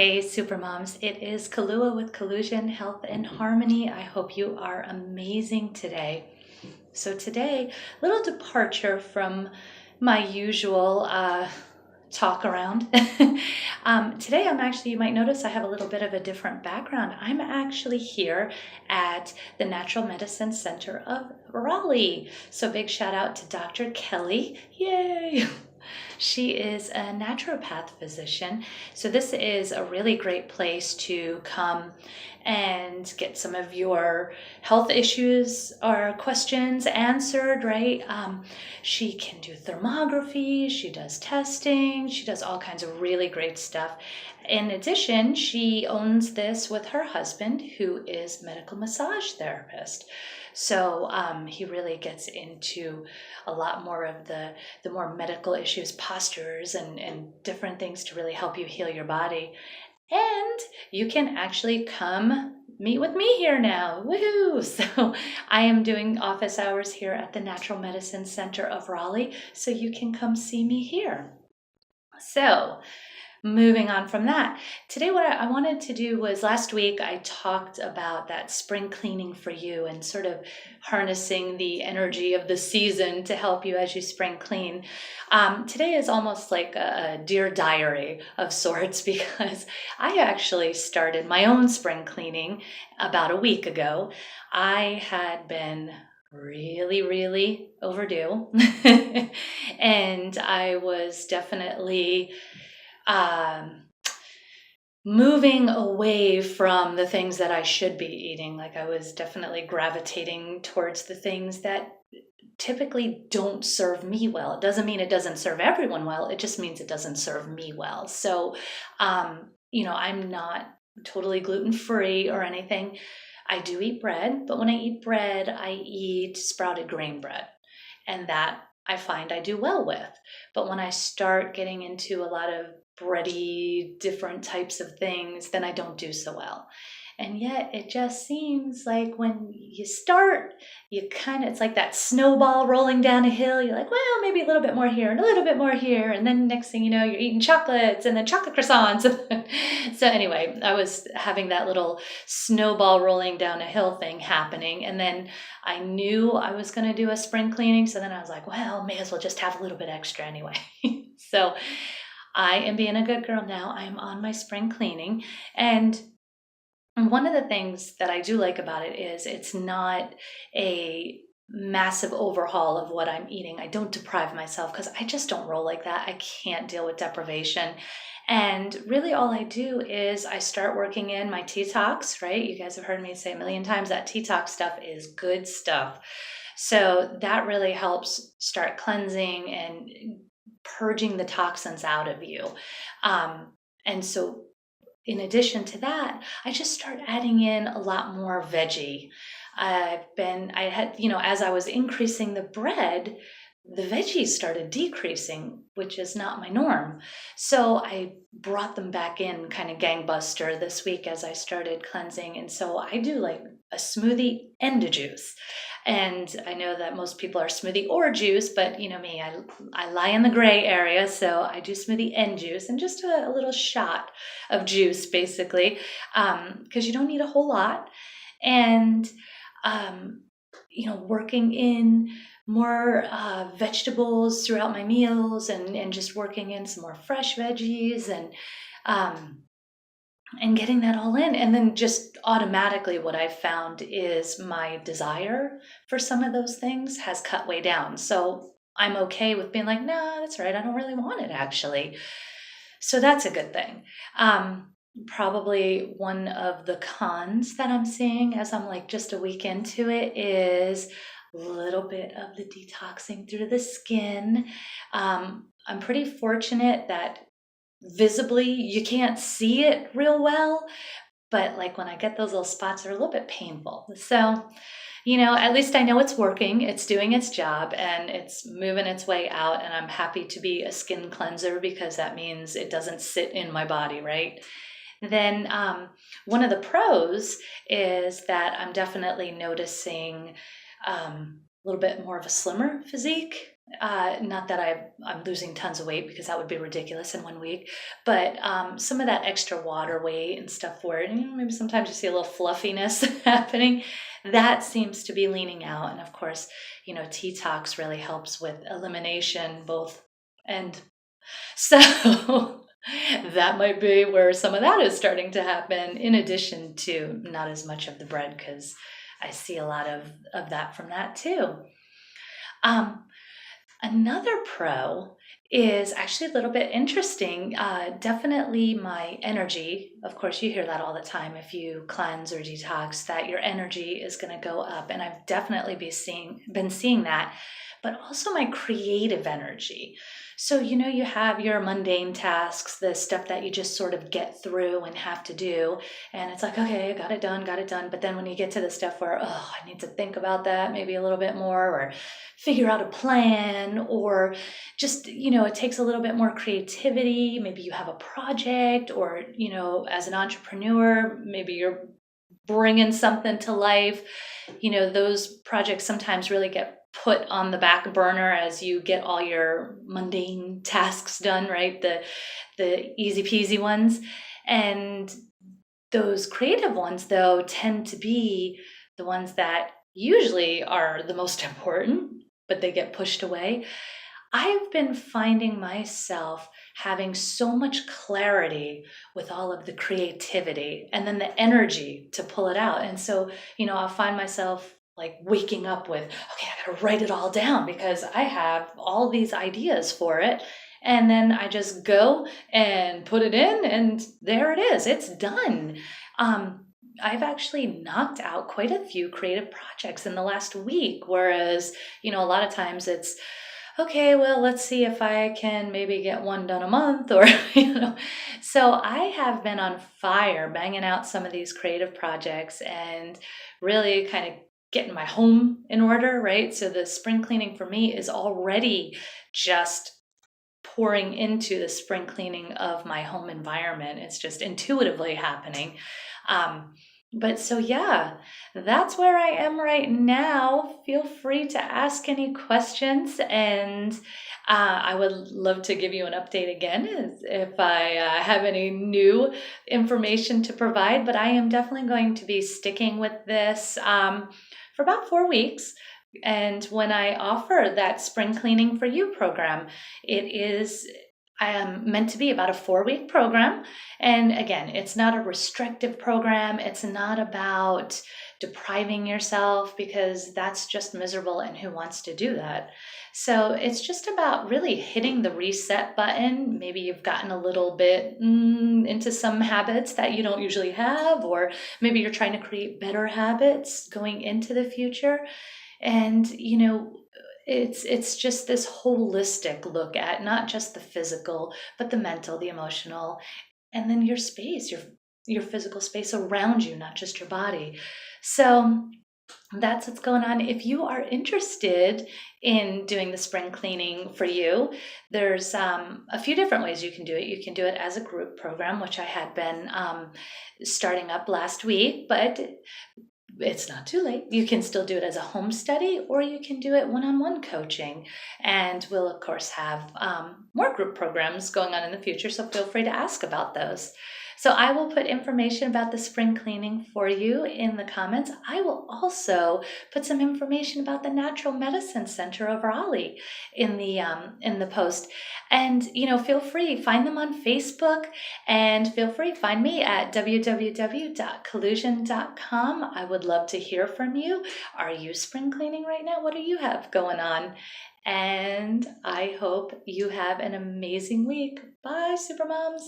Hey, Supermoms. It is Kalua with Collusion Health and Harmony. I hope you are amazing today. So today, little departure from my usual talk around. Today you might notice I have a little bit of a different background. I'm actually here at the Natural Medicine Center of Raleigh. So big shout out to Dr. Kelly. Yay! She is a naturopath physician. So this is a really great place to come and get some of your health issues or questions answered, right? She can do thermography, she does testing, she does all kinds of really great stuff. In addition, she owns this with her husband, who is medical massage therapist. So he really gets into a lot more of the more medical issues, postures, and different things to really help you heal your body. And you can actually come meet with me here now. Woohoo! So I am doing office hours here at the Natural Medicine Center of Raleigh, so you can come see me here. So moving on from that, today what I wanted to do was, last week I talked about that spring cleaning for you and sort of harnessing the energy of the season to help you as you spring clean. Today is almost like a dear diary of sorts, because I actually started my own spring cleaning about a week ago. I had been really overdue and I was definitely moving away from the things that I should be eating. Like, I was definitely gravitating towards the things that typically don't serve me well. It doesn't mean it doesn't serve everyone well. It just means it doesn't serve me well. So, I'm not totally gluten-free or anything. I do eat bread, but when I eat bread, I eat sprouted grain bread. And that I find I do well with. But when I start getting into a lot of bready, different types of things, then I don't do so well. And yet it just seems like when you start, it's like that snowball rolling down a hill. You're like, well, maybe a little bit more here and a little bit more here. And then next thing you know, you're eating chocolates and then chocolate croissants. So anyway, I was having that little snowball rolling down a hill thing happening. And then I knew I was going to do a spring cleaning. So then I was like, well, may as well just have a little bit extra anyway. So I am being a good girl now. I'm on my spring cleaning. And one of the things that I do like about it is it's not a massive overhaul of what I'm eating. I don't deprive myself, because I just don't roll like that. I can't deal with deprivation. And really all I do is I start working in my detox, right? You guys have heard me say a million times that detox stuff is good stuff. So that really helps start cleansing and purging the toxins out of you. And so in addition to that, I just start adding in a lot more veggie. As I was increasing the bread, the veggies started decreasing, which is not my norm. So I brought them back in kind of gangbuster this week as I started cleansing. And so I do like a smoothie and a juice. And I know that most people are smoothie or juice, but you know me, I lie in the gray area. So I do smoothie and juice, and just a little shot of juice, basically, because you don't need a whole lot. And, working in more vegetables throughout my meals, and just working in some more fresh veggies, and getting that all in. And then just automatically what I've found is my desire for some of those things has cut way down. So I'm okay with being like, no, that's right, I don't really want it actually. So that's a good thing. Probably one of the cons that I'm seeing as I'm like just a week into it is a little bit of the detoxing through the skin. I'm pretty fortunate that visibly you can't see it real well, but like when I get those little spots, they're a little bit painful. So, at least I know it's working, it's doing its job, and it's moving its way out. And I'm happy to be a skin cleanser, because that means it doesn't sit in my body, right? Then one of the pros is that I'm definitely noticing a little bit more of a slimmer physique. Not that I'm losing tons of weight, because that would be ridiculous in 1 week, but some of that extra water weight and stuff where maybe sometimes you see a little fluffiness happening, that seems to be leaning out. And of course, T-Tox really helps with elimination both. And so that might be where some of that is starting to happen, in addition to not as much of the bread, because I see a lot of that from that too. Um, Another pro is actually a little bit interesting. Definitely my energy. Of course, you hear that all the time. If you cleanse or detox, that your energy is going to go up, and I've definitely been seeing that. But also my creative energy. So you have your mundane tasks, the stuff that you just sort of get through and have to do, and it's like, okay, got it done, got it done. But then when you get to the stuff where, oh, I need to think about that maybe a little bit more, or figure out a plan, or just, it takes a little bit more creativity. Maybe you have a project, or, as an entrepreneur, maybe you're bringing something to life. Those projects sometimes really get put on the back burner as you get all your mundane tasks done, right? The easy peasy ones. And those creative ones, though, tend to be the ones that usually are the most important, but they get pushed away. I've been finding myself having so much clarity with all of the creativity and then the energy to pull it out. And so, I'll find myself like waking up with, okay, I gotta write it all down because I have all these ideas for it. And then I just go and put it in, and there it is. It's done. Um, I've actually knocked out quite a few creative projects in the last week, whereas, a lot of times it's, okay, well, let's see if I can maybe get one done a month, or, So I have been on fire banging out some of these creative projects and really kind of getting my home in order, right? So the spring cleaning for me is already just pouring into the spring cleaning of my home environment. It's just intuitively happening. But so, yeah, that's where I am right now. Feel free to ask any questions, and I would love to give you an update again if I have any new information to provide. But I am definitely going to be sticking with this for about 4 weeks. And when I offer that Spring Cleaning for You program, it is meant to be about a 4-week program. And again, it's not a restrictive program. It's not about depriving yourself, because that's just miserable, and who wants to do that? So it's just about really hitting the reset button. Maybe you've gotten a little bit into some habits that you don't usually have, or maybe you're trying to create better habits going into the future. And, it's just this holistic look at not just the physical, but the mental, the emotional, and then your space, your physical space around you, not just your body. So that's what's going on. If you are interested in doing the spring cleaning for you, there's a few different ways you can do it. You can do it as a group program, which I had been starting up last week, but it's not too late. You can still do it as a home study, or you can do it one-on-one coaching. And we'll, of course, have more group programs going on in the future, so feel free to ask about those. So I will put information about the spring cleaning for you in the comments. I will also put some information about the Natural Medicine Center of Raleigh in the post. And feel free, find them on Facebook, and feel free, find me at www.collusion.com. I would love to hear from you. Are you spring cleaning right now? What do you have going on? And I hope you have an amazing week. Bye, Supermoms.